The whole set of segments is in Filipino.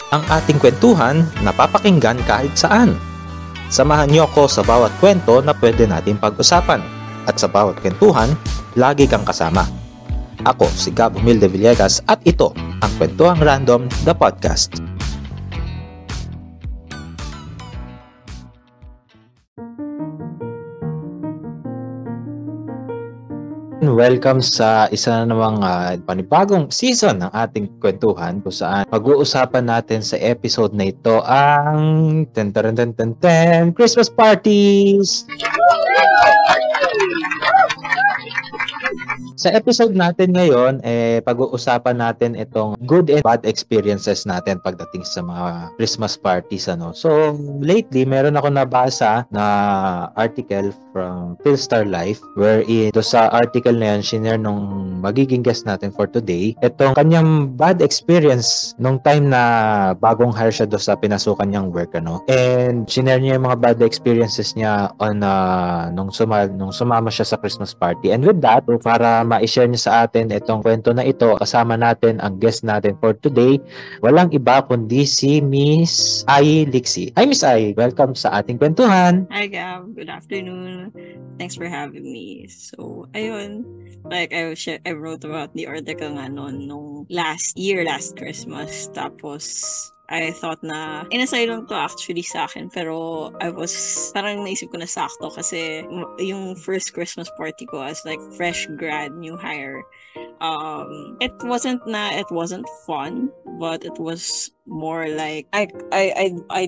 Ang ating kwentuhan napapakinggan kahit saan. Samahan niyo ako sa bawat kwento na pwede natin pag-usapan. At sa bawat kwentuhan, lagi kang kasama. Ako si Gab Humilde Villegas at ito ang Kwentuhang Random, the podcast. Welcome sa isa na namang panibagong season ng ating kwentuhan kung saan pag-uusapan natin sa episode na ito ang Christmas parties! Sa episode natin ngayon, pag-uusapan natin itong good and bad experiences natin pagdating sa mga Christmas parties. So, lately, meron ako nabasa na article from Philstar Life wherein sa article na yan, shinare nung magiging guest natin for today, itong kanyang bad experience nung time na bagong hire siya sa pinasukan niyang work. And shinare niya yung mga bad experiences niya on nung sumama siya sa Christmas party. And with that, para ma-share niya sa atin itong kwento na ito, kasama natin ang guest natin for today. Walang iba kundi si Miss Ai Lixie. Hi Miss Ai, welcome sa ating kwentuhan. Hi Gab, good afternoon. Thanks for having me. So, ayun, like I wrote about the article nga nung last Christmas. Tapos, I thought na inasay lang to actually sa akin, pero parang naisip ko na sakto kasi yung first Christmas party ko as like fresh grad, new hire. It wasn't fun, but it was more like I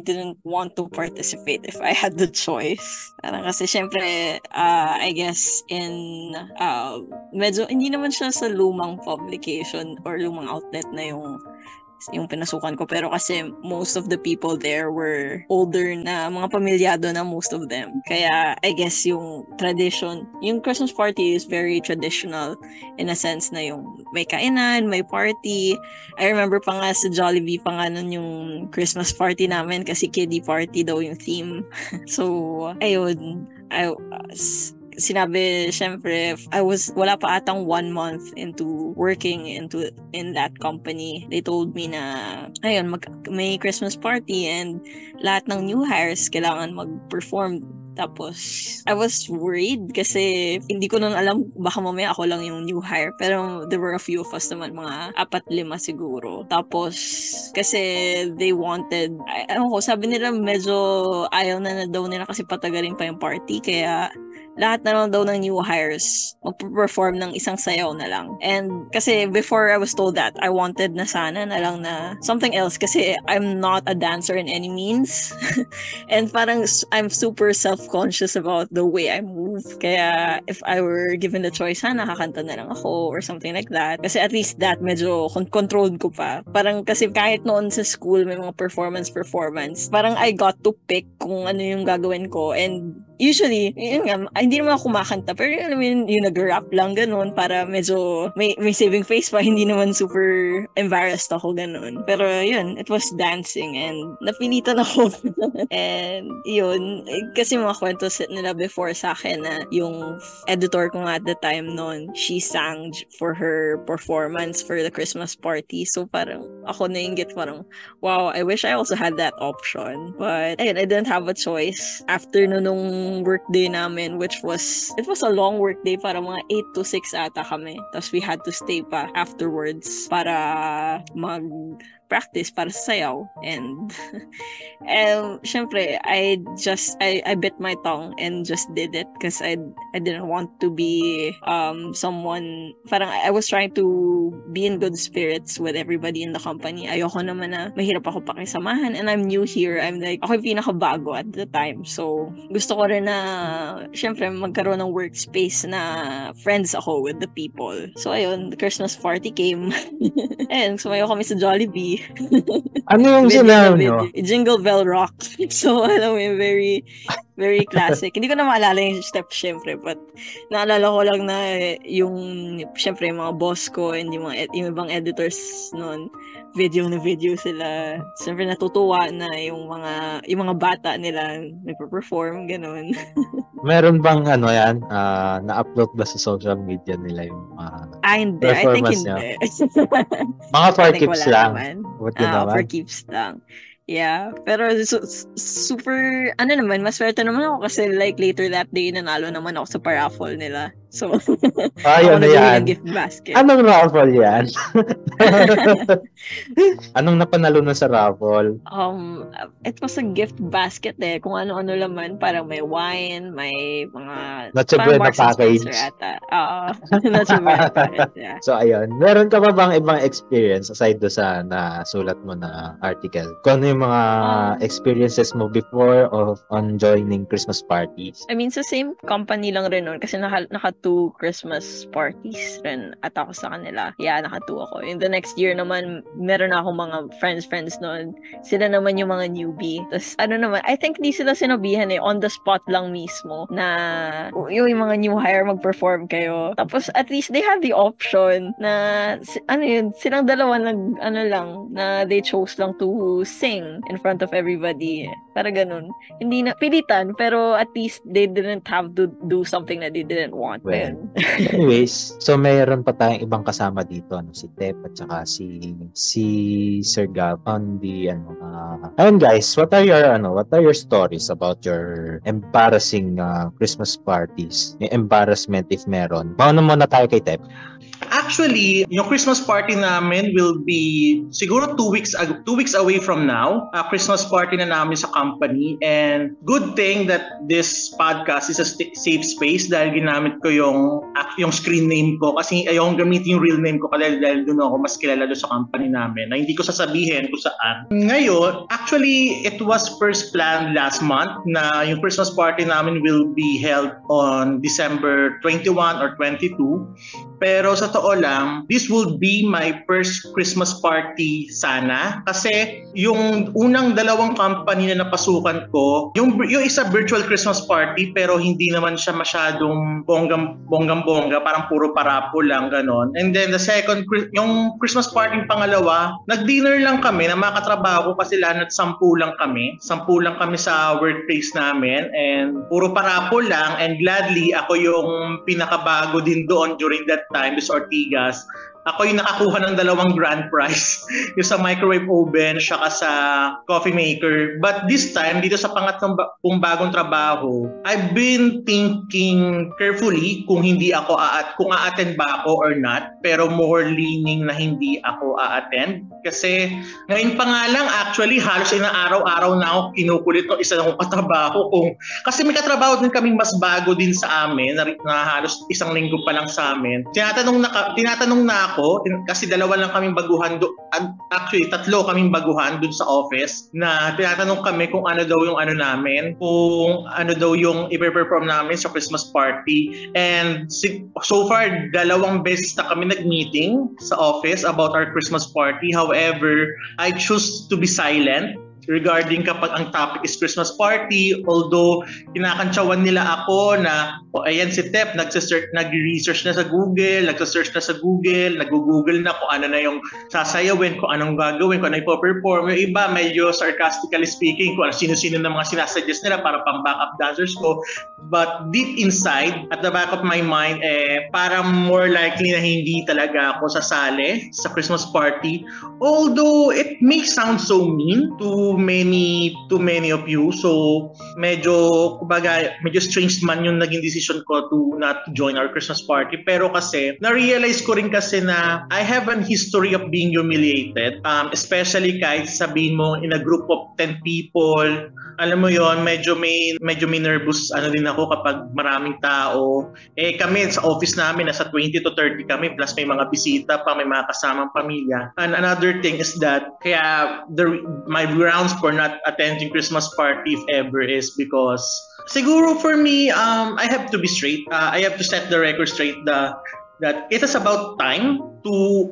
didn't want to participate if I had the choice. Parang kasi syempre I guess in medyo hindi naman siya sa lumang publication or lumang outlet na yung pinasukan ko, pero kasi most of the people there were older na, mga pamilyado na most of them. Kaya I guess yung tradition, yung Christmas party is very traditional in a sense na yung may kainan, may party. I remember pa nga sa Jollibee pa nga nun yung Christmas party namin kasi kiddie party daw yung theme. So, ayun, sinabi, syempre, wala pa atang 1 month into working in that company. They told me na, ayun, may Christmas party and lahat ng new hires kailangan mag-perform. Tapos, I was worried kasi hindi ko nun alam, baka mamaya ako lang yung new hire. Pero there were a few of us naman, mga 4-5 siguro. Tapos, kasi they wanted, sabi nila medyo ayaw na daw nila kasi patagalin pa yung party. Kaya, lahat na lang daw ng new hires magpo-perform ng isang sayaw na lang. And kasi before I was told that, I wanted na sana na lang na something else kasi I'm not a dancer in any means. And parang I'm super self-conscious about the way I move. Kaya if I were given the choice, sana kakanta na lang ako or something like that. Kasi at least that medyo controlled ko pa. Parang kasi kahit noon sa school may mga performance, parang I got to pick kung ano yung gagawin ko. And usually, yun nga, hindi naman ako kumakanta, pero alam mo yun, yung nag-rap lang, ganun, para medyo may saving face pa, hindi naman super embarrassed ako, ganun. Pero yun, it was dancing, and napilitan ako. And yun, kasi mga kwento nila before sa akin na yung editor ko nga at the time noon, she sang for her performance for the Christmas party. So parang ako nainggit, parang, wow, I wish I also had that option. But ayun, I didn't have a choice. After nung workday namin, it was a long workday, para mga 8 to 6 ata kami. Tapos we had to stay pa afterwards para practice para sa sayaw. And syempre I bit my tongue and just did it because I didn't want to be someone, parang I was trying to be in good spirits with everybody in the company. Ayoko naman na mahirap ako pakisamahan, and I'm new here. I'm like, ako yung pinakabago at the time, so gusto ko rin na syempre magkaroon ng workspace na friends ako with the people. So ayun, the Christmas party came. And sumayo kami sa Jollibee. Ano yung sinabi nyo? Jingle Bell Rock. So alam mo yun, very very classic. Hindi ko na maalala yung step syempre, but naalala ko lang na yung syempre yung mga boss ko and yung ibang editors noon, video na video sila. Siyempre natutuwa na yung mga bata nila nagpo-perform, ganun. Meron bang yan, na-upload ba sa social media nila yung Hindi. I think performance niya? hindi. Mga for I think keeps wala lang. naman. Buti naman. For keeps lang. Yeah, pero super, naman, maswerte naman ako kasi like later that day, nanalo naman ako sa paraffle nila. So, Yun ako na nabili yan. ng gift basket. Anong raffle yan? Anong napanalo na sa raffle? It was a gift basket kung ano-ano laman. Parang may wine, may mga... Noche Buena package. Noche Buena package, yeah. So, ayun. Meron ka ba bang ibang experience aside do sa nasulat mo na article? Kung ano yung mga experiences mo before on joining Christmas parties? I mean, sa same company lang rin nun kasi naka 2 Christmas parties rin at ako sa kanila. Yeah, naka 2 ako. In the next year naman, meron na akong mga friends nun. Sila naman yung mga newbie. Tapos, naman, I think di sila sinabihan on the spot lang mismo na yung mga new hire mag-perform kayo. Tapos, at least they have the option na, silang dalawa na they chose lang to sing in front of everybody. Para ganun. Hindi na, pilitan, pero at least they didn't have to do something that they didn't want. Well, anyways, so mayroon pa tayong ibang kasama dito, si Tep at saka si Sir Gab on the ayun guys, what are your stories about your embarrassing Christmas parties? Yung embarrassment if meron. Mauna muna tayo kay Tep. Actually, yung Christmas party namin will be siguro 2 weeks away from now. Christmas party na namin sa company, and good thing that this podcast is a safe space dahil ginamit ko yung screen name ko kasi ayong gamitin yung real name ko dahil doon ako mas kilala doon sa company namin na hindi ko sasabihin kung saan. Ngayon, actually, it was first planned last month na yung Christmas party namin will be held on December 21 or 22. Pero sa totoo lang, this will be my first Christmas party sana. Kasi yung unang dalawang company na napasukan ko, yung isa virtual Christmas party pero hindi naman siya masyadong bonggang-bongga, parang puro parapo lang, ganon. And then the second, yung Christmas party pangalawa, nag-dinner lang kami na makatrabaho ko kasi lahat 10 lang kami. 10 lang kami sa workplace namin and puro parapo lang, and gladly ako yung pinakabago din doon during that time, this Ortigas. Ako yung nakakuha ng 2 grand prize, yung sa microwave oven saka sa coffee maker. But this time, dito sa pangatlong bagong trabaho, I've been thinking carefully kung kung a-attend ba ako or not, pero more leaning na hindi ako a-attend. Kasi ngayon pa nga lang, actually, halos araw-araw na ako kinukulit ng isa ng katrabaho kasi may katrabaho din kaming mas bago din sa amin, na halos 1 linggo pa lang sa amin. Tinatanong na ako, kasi 2 lang kaming baguhan actually 3 kaming baguhan doon sa office, na tinatanong kami kung ano daw yung namin, kung ano daw yung i-perform namin sa Christmas party. And so far 2 beses na kami nag-meeting sa office about our Christmas party. However, I choose to be silent regarding kapag ang topic is Christmas party, although kinakantsawan nila ako na ayan si Tep, nag-research na sa Google, nag-search na sa Google, nag-google na kung ano na yung sasayawin, kung anong gagawin, kung ano ipo-perform. Yung iba, medyo sarcastically speaking, kung sino-sino na mga sinasuggest nila para pang-backup dancers ko. But deep inside, at the back of my mind, parang more likely na hindi talaga ako sasali sa Christmas party. Although it may sound so mean to many of you, so medyo strange man yung naging decision ko to not join our Christmas party. Pero kasi na-realize ko rin kasi na I have an history of being humiliated, especially kahit sabihin mo in a group of 10 people, alam mo yon, medyo may nervous din ako kapag maraming tao. Kami sa office namin nasa 20 to 30 kami, plus may mga bisita pa, may mga kasamang pamilya. And another thing is that kaya my grounds for not attending Christmas party if ever is because siguro for me, I have to be straight. I have to set the record straight. that it is about time to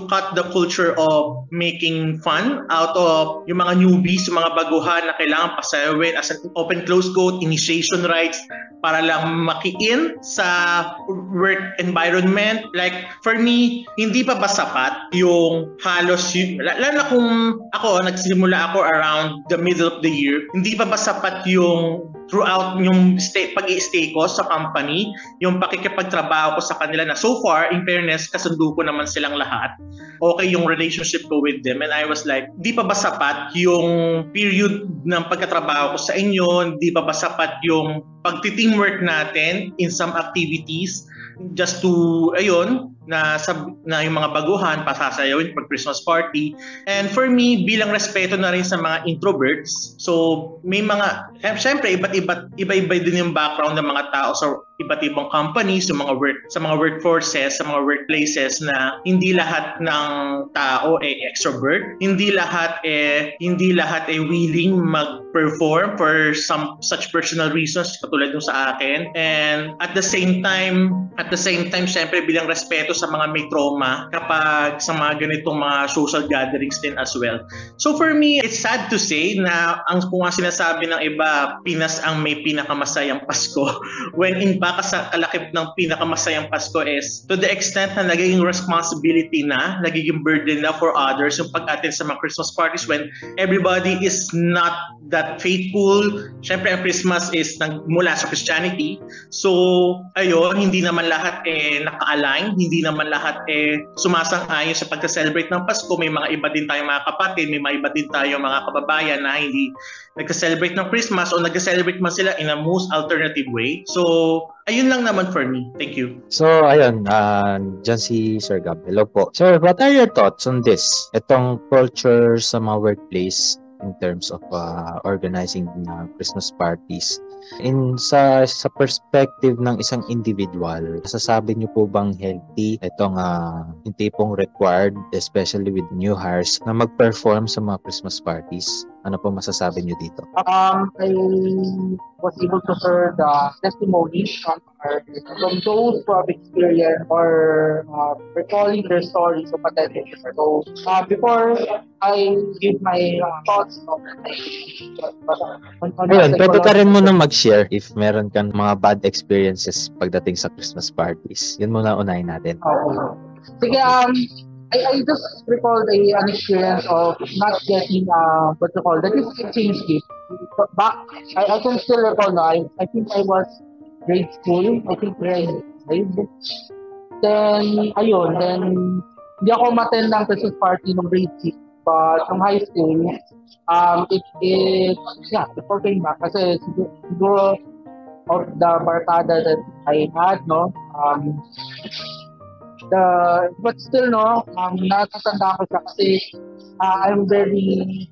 cut the culture of making fun out of yung mga newbies, yung mga baguhan na kailangan pasayawin as an open close quote initiation rites para lang maki-in sa work environment. Like for me, hindi pa ba sapat yung halos lalo na kung ako nagsimula ako around the middle of the year, hindi pa ba sapat yung throughout yung pag-i-stay ko sa company, yung pakikipagtrabaho ko sa kanila na so far, in fairness, kasundo ko naman silang lahat. Okay yung relationship ko with them. And I was like, di pa ba sapat yung period ng pagkatrabaho ko sa inyo? Di pa ba sapat yung pagti-teamwork natin in some activities? Just to, ayun, na yung mga baguhan, pasasayawin pag Christmas party. And for me, bilang respeto na rin sa mga introverts, so may mga, syempre, iba-iba din yung background ng mga tao sa iba't ibang companies, sa mga workforces, sa mga workplaces na hindi lahat ng tao ay extrovert, hindi lahat ay willing mag-perform for some such personal reasons katulad nung sa akin. And at the same time, syempre bilang respeto sa mga may trauma kapag sa mga ganitong mga social gatherings din as well. So for me, it's sad to say na kung ang sinasabi ng iba, Pinas ang may pinakamasayang Pasko when in fact sa kalakip ng pinakamasayang Pasko is to the extent na nagiging responsibility na, nagiging burden na for others yung pag-attend sa mga Christmas parties when everybody is not that faithful. Syempre ang Christmas is mula sa Christianity. So ayun, hindi naman lahat naka-align, hindi naman lahat sumasang-ayon sa pagka-celebrate ng Pasko. May mga iba din tayong mga kapatid, may mga iba din tayong mga kababayan na hindi nagka-celebrate ng Christmas o nagka-celebrate man sila in a most alternative way. So ayun lang naman for me. Thank you. So, ayun, dyan si Sir Gab. Hello po. Sir, what are your thoughts on this? Itong culture sa mga workplace in terms of organizing Christmas parties. Sa perspective ng isang individual, sasabi niyo po bang healthy itong yung tipong required, especially with new hires, na mag-perform sa mga Christmas parties? Ano po masasabi niyo dito? I was able to hear the testimonies from those who have experienced or recalling their stories of attending. So before I give my thoughts on ayun, pwede ka rin muna mag-share if meron kang mga bad experiences pagdating sa Christmas parties. Yun muna unahin natin. Sige, I just recalled an experience of not getting what you call that is exchange gift. Back, I can still recall now. I think I was grade school. I think grade 5. Then hindi ako umattend ng Christmas party ng grade 6. But from high school, before came back kasi siguro of the barkada that I had, no, but still, no, natatanda ko siya kasi I'm very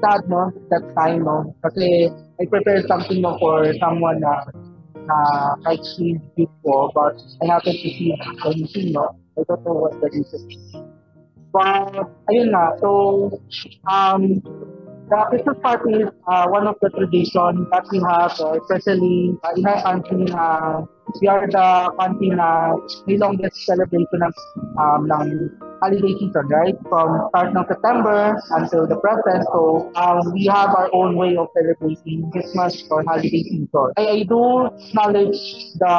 sad, no, that time, no, kasi I prepared something, no, for someone na kahit she before, but I happened to see anything, no, I don't know what the reason is. But ayun na, so the Christmas party is one of the traditions that we have, especially in our country na we are the country na may longest celebration ng holiday season, right? From start ng September until the present. So we have our own way of celebrating Christmas or holiday season. I do acknowledge the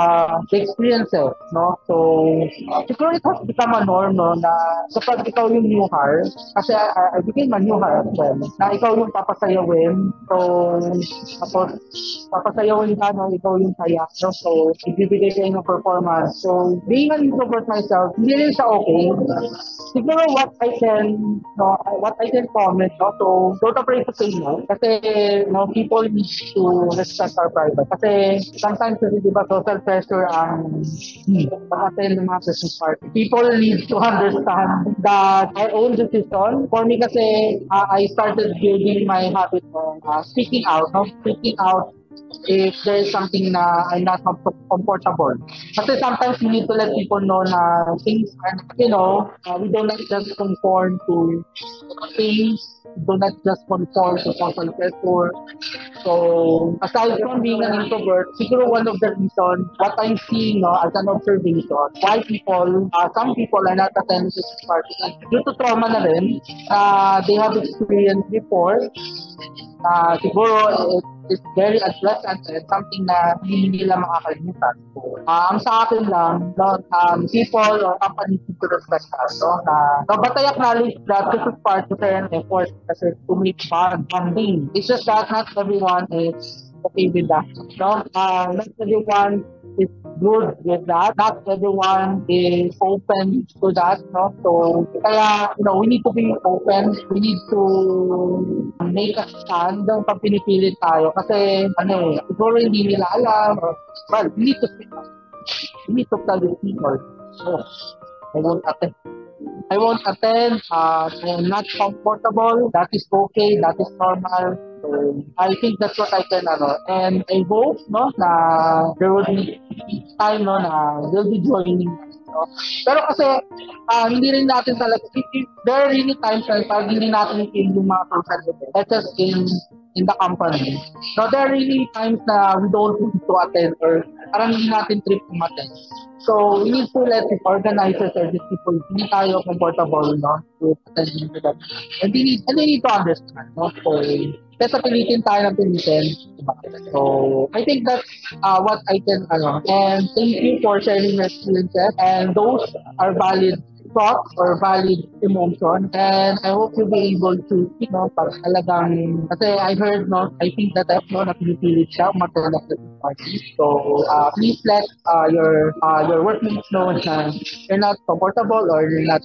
experiences, no? So siguro it has become a norm, no, na kapag ikaw yung new hire, kasi I became a new hire as well, na ikaw yung papasayawin. So tapos papasayawin ka, no, ikaw yung saya, no? So ibibigay kayo ng performance. So being an introvert myself, hindi rin siya okay. Siguro what I can comment, no, so don't afraid to say no. Kasi, no, people need to respect our private. Kasi sometimes, di ba, social pressure ang pag-attend ng mga Christmas party. People need to understand that our own decision. For me kasi, I started building my habit of speaking out, no, speaking out if there is something na I'm not comfortable. Kasi sometimes we need to let people know na things are, we do not just conform to things, we do not just conform to social pressure. So, aside from being an introvert, siguro one of the reasons, what I'm seeing as an observation, why some people are not attending Christmas party, due to trauma na rin, they have experienced before, siguro it's very unpleasant and something na hindi nila makakalimutan. So, ang sa akin lang, people or companies need to respect us. But I acknowledge that this is part of their effort kasi to make bonding. It's just that not everyone is okay with that. Not everyone is good with that. Not everyone is open to that. So, kaya, we need to be open. We need to make a stand pag pinipilit tayo. Kasi, siguro hindi nila alam. Well, we need to speak up. We need to tell the people. So, I won't attend. I am not comfortable. That is okay. That is normal. So, I think that's what I can, and I hope, na there will be time, na they'll be joining us, Pero kasi, hindi rin natin talaga, there are really times na parang hindi natin feel yung mga social events. That's just in the company. So, there are really times na we don't need to attend or parang hindi natin trip to attend. So, we need to let the organizers or the people, hindi tayo comfortable, to attend to that. And they need to understand, So, kesa pilitin tayo ng pilitin. So, I think that's what I can, and thank you for sharing your experiences. And those are valid thoughts or valid emotion. And I hope you'll be able to, para talagang, kasi I heard, I think that na pinipilit siya, umattend of the party. So, please let your workmates know na you're not comfortable or you're not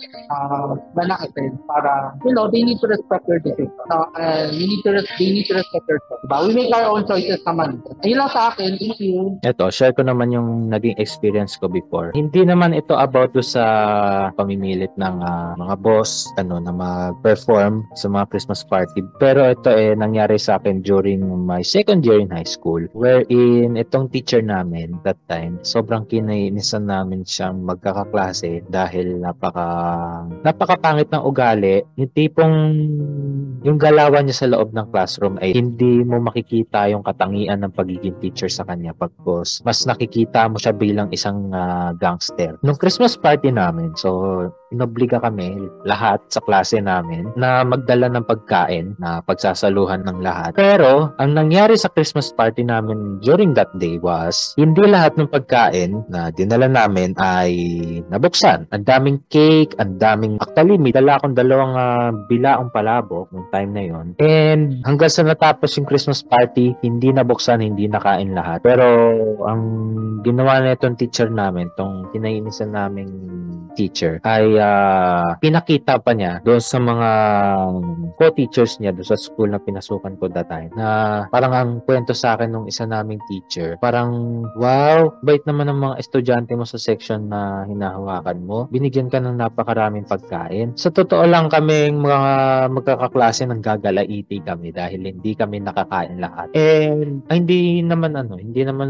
attend para, they need to respect your decision. And they need to respect your choice. Diba? We make our own choices naman. Ayun lang sa akin. Thank you. Ito, share ko naman yung naging experience ko before. Hindi naman ito about sa pamimilit ng mga boss na mag-perform sa mga Christmas party. Pero ito nangyari sa akin during my second year in high school, wherein itong teacher namin that time, sobrang kinainisan namin siyang magkakaklase dahil napakapangit ng ugali. Yung tipong yung galawan niya sa loob ng classroom ay hindi mo makikita yung katangian ng pagiging teacher sa kanya pagkos mas nakikita mo siya bilang isang gangster. Nung Christmas party namin, so inobliga kami lahat sa klase namin na magdala ng pagkain na pagsasaluhan ng lahat. Pero ang nangyari sa Christmas party namin during that day was hindi lahat ng pagkain na dinala namin ay nabuksan. Ang daming cake, actually may dala akong dalawang bilaong palabok nung time na yon. And hanggang sa natapos yung Christmas party, hindi nabuksan, hindi nakain lahat. Pero ang ginawa na itong teacher namin, itong kinainisan naming teacher, ay pinakita pa niya doon sa mga co-teachers niya doon sa school na pinasukan ko that time, na parang ang kwento sa akin nung isa naming teacher, parang, wow, bait naman ng mga estudyante mo sa section na hinahawakan mo. Binigyan ka ng napakaraming pagkain. Sa totoo lang kaming mga magkakaklase ng gagalaiti kami dahil hindi kami nakakain lahat. And hindi naman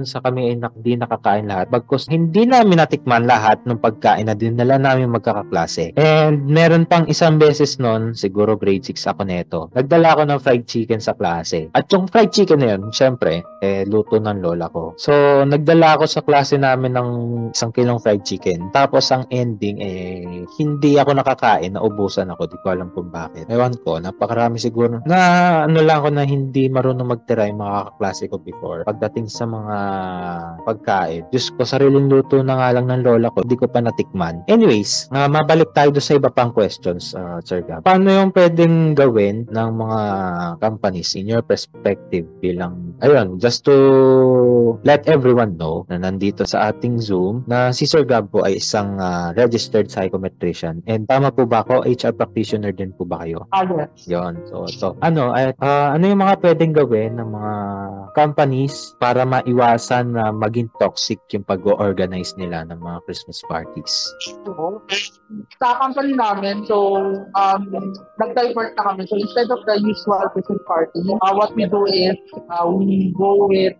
sa kami ay hindi nakakain lahat. Bagkus hindi namin natikman lahat ng pagkain na dinala namin magkakaklase. And meron pang isang beses noon, siguro grade 6 ako neto, nagdala ako ng fried chicken sa klase. At yung fried chicken na yun, syempre, luto ng lola ko. So, nagdala ako sa klase namin ng 1 kilong fried chicken. Tapos, ang ending, hindi ako nakakain, naubusan ako. Di ko alam kung bakit. Ewan ko, napakarami siguro. Lang ako na hindi marunong magtira yung mga kaklase ko before. Pagdating sa mga pagkain, Diyos ko, sariling luto na nga lang ng lola ko, hindi ko pa natikman. Anyways, mabalik tayo sa iba pang questions, Sir Gab. Paano yung pwedeng gawin ng mga companies in your perspective bilang, just to let everyone know na nandito sa ating Zoom na si Sir Gab po ay isang registered psychometrician. And tama po ba ako? HR practitioner din po ba kayo? Yes. Yun. So, ano yung mga pwedeng gawin ng mga companies para maiwasan na maging toxic yung pag-organize nila ng mga Christmas parties? Sa company namin, so nag-divert na kami. So instead of the usual Christmas party, what we do is we go with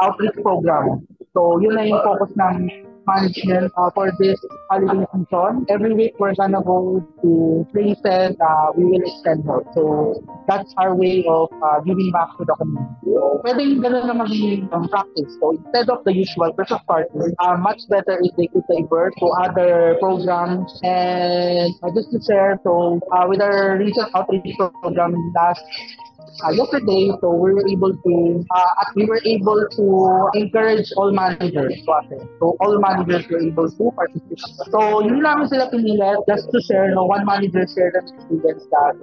outreach program. So yun na yung focus ng management for this holiday season. Every week we're gonna go to places we will extend more. So that's our way of giving back to the community. So, pwedeng ganun na maging practice. So instead of the usual Christmas party, much better if they could divert to other programs. And just to share, so with our recent outreach program last yesterday, so we were able to encourage all managers to attend. So all managers were able to participate. So yun namin sila pinilit just to share, one manager shared the experience that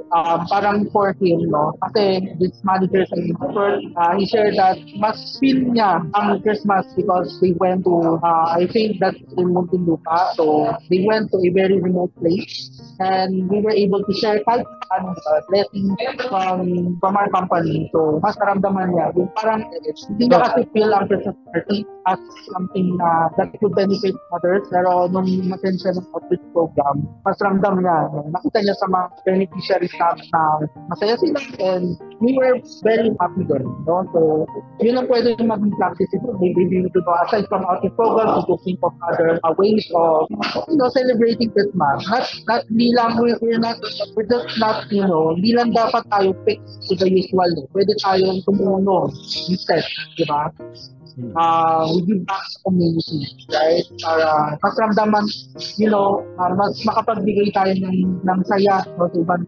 parang for him, kasi this manager sa first, he shared that mas feel niya ang Christmas because they went to, I think that's in Muntinlupa, so they went to a very remote place. And we were able to share kahit blessings from our company. So, mas naramdaman niya. Yung parang, hindi niya kasi feel ang Christmas party as something that could benefit others. Pero nung matin siya ng outreach program, mas ramdam niya. Nakita niya sa mga beneficiaries na masaya sila. And we were very happy doon. So, yun ang pwede maging practice ito. Maybe we need to go aside from outreach program to think of other ways of, celebrating Christmas. Not we're just not, hindi lang dapat tayo fix to the usual. Pwede tayong tumuno instead, di ba? We give back sa community, right? Para mas ramdaman, mas makapagbigay tayo ng saya sa ibang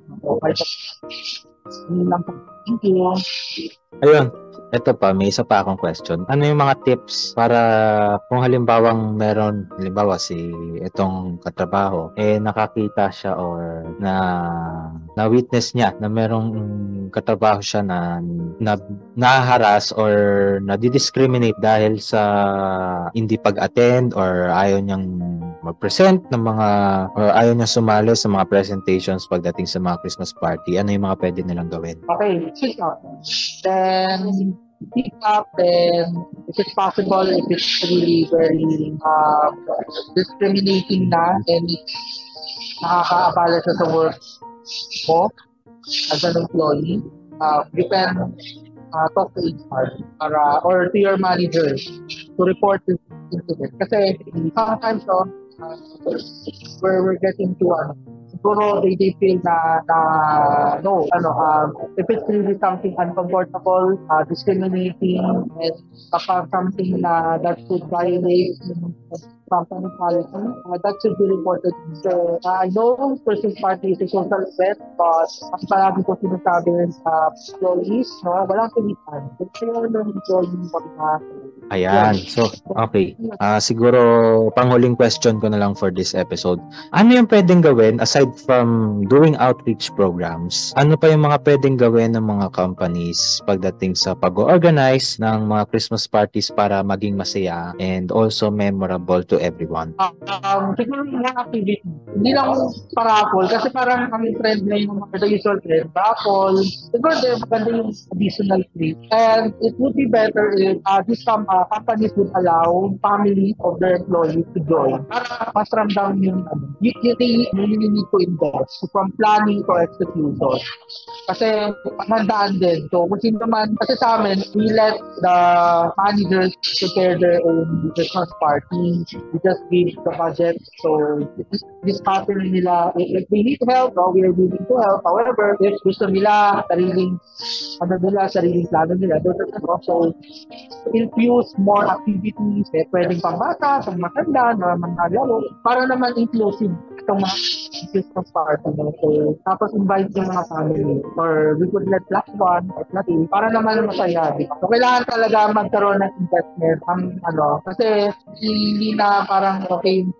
thank you. Ayun. Ito pa, may isa pa akong question. Ano yung mga tips para kung halimbawa si itong katrabaho, nakakita siya or na-witness niya na merong katrabaho siya na naharas or na-discriminate dahil sa hindi pag-attend or ayaw niyang mag-present ng or ayaw niya sumali sa mga presentations pagdating sa mga Christmas party. Ano yung mga pwede nilang gawin? Okay, speak up. Then, speak up, and if it's possible, if it's really very discriminating na and nakakaabala sa work mo as an employee, you can talk to HR or to your manager to report this incident. Kasi sometimes we're getting to siguro they feel if it's really something uncomfortable, discriminating, and something that could violate company policy, that should be reported. So, I know Christmas party is a social event, but ang palagi ko sinasabi sa employees, walang pilitan. Kaya ng employees Ayan. So, okay. Siguro, panghuling question ko na lang for this episode. Ano yung pwedeng gawin aside from doing outreach programs? Ano pa yung mga pwedeng gawin ng mga companies pagdating sa pag-organize ng mga Christmas parties para maging masaya and also memorable to everyone? Siguro yung activity. Hindi lang paraffol kasi parang ang trend na yung the usual trend. Paraffol. Siguro maganda yung additional fee. And it would be better if these companies would allow families of their employees to join. Para mas ramdam yung you really need to invest from planning to execution. Kasi paghandaan din. So kung sino naman, kasi sa amin, we let the managers prepare their own Christmas party. We just give the budget. So this pattern nila, if we need help, we are willing to help. However, if gusto nila, sariling plano nila, so infuse more activities, pwedeng pambata, pang matanda, na mangalaro, para naman inclusive itong mga Christmas party. So, tapos invite yung mga family, or we could let +1 or +2, para naman masaya. So, kailangan talaga magkaroon ng investment kasi hindi na parang okay yung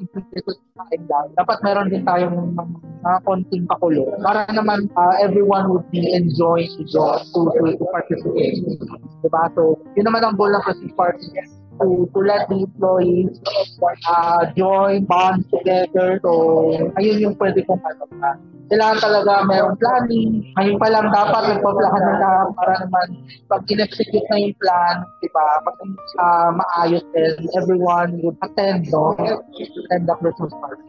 kain lang. Dapat meron din tayong mga konting pakulo para naman everyone would be enjoying to participate. Diba? So, yun naman ang goal ng Christmas party, to let the employees join, bond together. So, ayun yung pwede kong kailangan talaga mayroong planning. Ngayon pa lang dapat nagpa-plan na para naman pag in-execute na yung plan, diba, maayos and everyone would attend the Christmas party.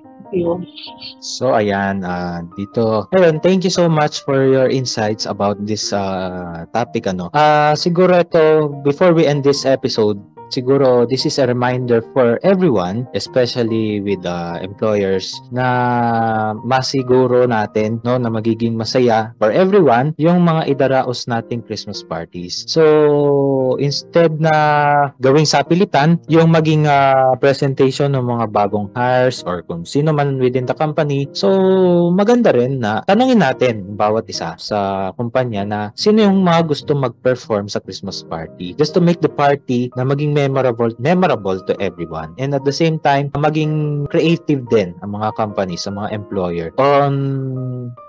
So, ayan, dito. Ayun, thank you so much for your insights about this topic. Siguro ito, before we end this episode, siguro this is a reminder for everyone, especially with employers, na masiguro natin, no, na magiging masaya for everyone yung mga idaraos nating Christmas parties. So instead na gawing sapilitan yung maging presentation ng mga bagong hires or kung sino man within the company, so maganda rin na tanungin natin bawat isa sa kumpanya na sino yung mga gusto mag-perform sa Christmas party, just to make the party na maging memorable to everyone, and at the same time maging creative din ang mga companies, ang mga employer on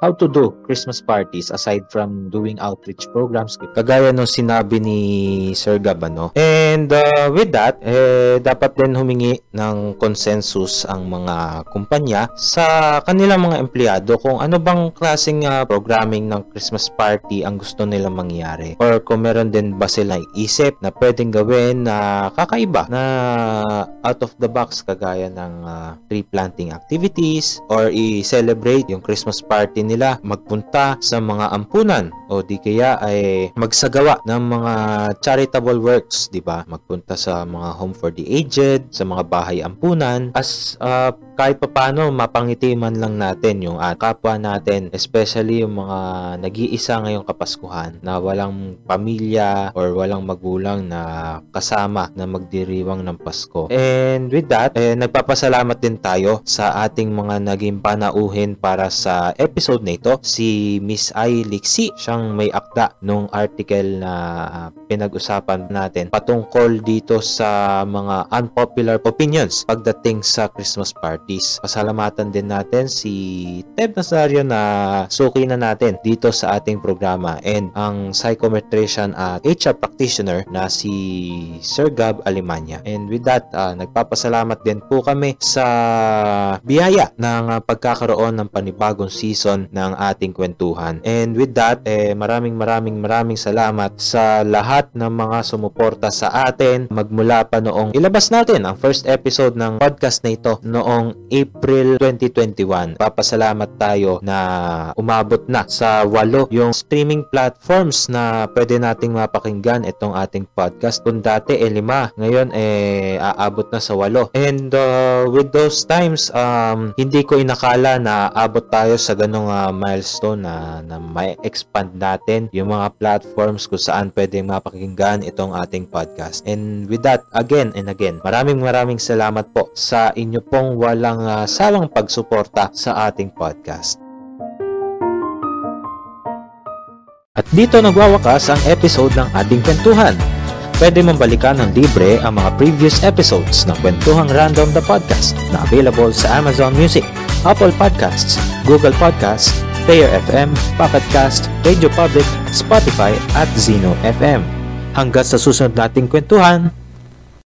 how to do Christmas parties aside from doing outreach programs kagaya nung sinabi ni Sir Gab, ano. And with that, dapat din humingi ng consensus ang mga kumpanya sa kanilang mga empleyado kung ano bang klaseng programming ng Christmas party ang gusto nilang mangyari, or kung meron din ba sila isip na pwedeng gawin na kakaiba, na out of the box, kagaya ng tree planting activities, or i-celebrate yung Christmas party nila, magpunta sa mga ampunan, o di kaya ay magsagawa ng mga charitable works, di ba? Magpunta sa mga home for the aged, sa mga bahay ampunan, as kahit papaano mapangiti man lang natin yung kapwa natin, especially yung mga nag-iisa ngayong Kapaskuhan na walang pamilya or walang magulang na kasama na magdiriwang ng Pasko. And with that, nagpapasalamat din tayo sa ating mga naging panauhin para sa episode na ito, si Miss Ai Lixi. Siyang may akda nung article na pinag-usapan natin patungkol dito sa mga unpopular opinions pagdating sa Christmas parties. Pasalamatan din natin si Ted Nazario na suki na natin dito sa ating programa, and ang psychometrician at HR practitioner na si Sir Gab Alemania. And with that, nagpapasalamat din po kami sa biyaya ng pagkakaroon ng panibagong season ng ating kwentuhan. And with that, maraming salamat sa lahat ng mga sumuporta sa atin magmula pa noong ilabas natin ang first episode ng podcast na ito noong April 2021. Papasalamat tayo na umabot na sa 8 yung streaming platforms na pwede nating mapakinggan itong ating podcast. Kung dati 5, ngayon aabot na sa 8. And with those times, hindi ko inakala na abot tayo sa ganong milestone na may expand natin yung mga platforms kung saan pwedeng mapakinggan itong ating podcast. And with that, again and again, maraming salamat po sa inyo pong walang sawang pagsuporta sa ating podcast. At dito nagwawakas ang episode ng ating kwentuhan. Pwede mong balikan ng libre ang mga previous episodes ng Kwentuhang Random the Podcast na available sa Amazon Music, Apple Podcasts, Google Podcasts, Player FM, Pocket Cast, Radio Public, Spotify at Zeno FM. Hanggang sa susunod nating kwentuhan,